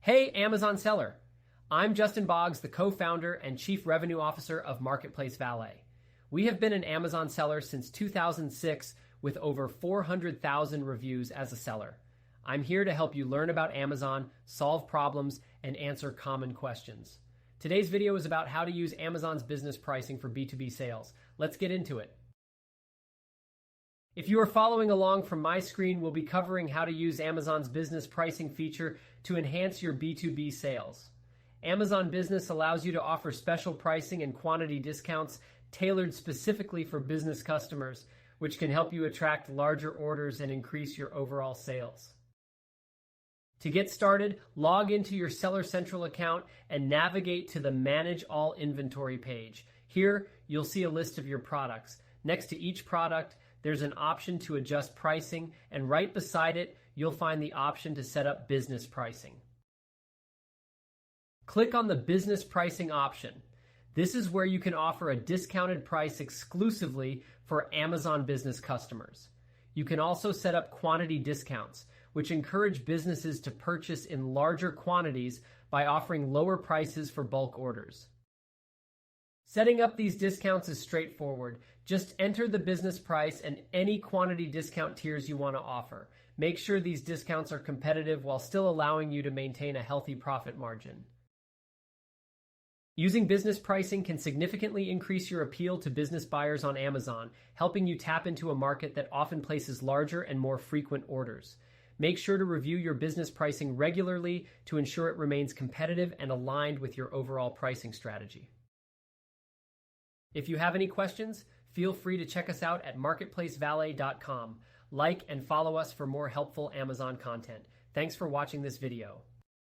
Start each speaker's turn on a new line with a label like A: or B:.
A: Hey, Amazon seller. I'm Justin Boggs, the co-founder and chief revenue officer of Marketplace Valet. We have been an Amazon seller since 2006 with over 400,000 reviews as a seller. I'm here to help you learn about Amazon, solve problems, and answer common questions. Today's video is about how to use Amazon's business pricing for B2B sales. Let's get into it. If you are following along from my screen, we'll be covering how to use Amazon's business pricing feature to enhance your B2B sales. Amazon Business allows you to offer special pricing and quantity discounts tailored specifically for business customers, which can help you attract larger orders and increase your overall sales. To get started, log into your Seller Central account and navigate to the Manage All Inventory page. Here, you'll see a list of your products. Next to each product, there's an option to adjust pricing, and right beside it, you'll find the option to set up business pricing. Click on the business pricing option. This is where you can offer a discounted price exclusively for Amazon business customers. You can also set up quantity discounts, which encourage businesses to purchase in larger quantities by offering lower prices for bulk orders. Setting up these discounts is straightforward. Just enter the business price and any quantity discount tiers you want to offer. Make sure these discounts are competitive while still allowing you to maintain a healthy profit margin. Using business pricing can significantly increase your appeal to business buyers on Amazon, helping you tap into a market that often places larger and more frequent orders. Make sure to review your business pricing regularly to ensure it remains competitive and aligned with your overall pricing strategy. If you have any questions, feel free to check us out at marketplacevalet.com. Like and follow us for more helpful Amazon content. Thanks for watching this video.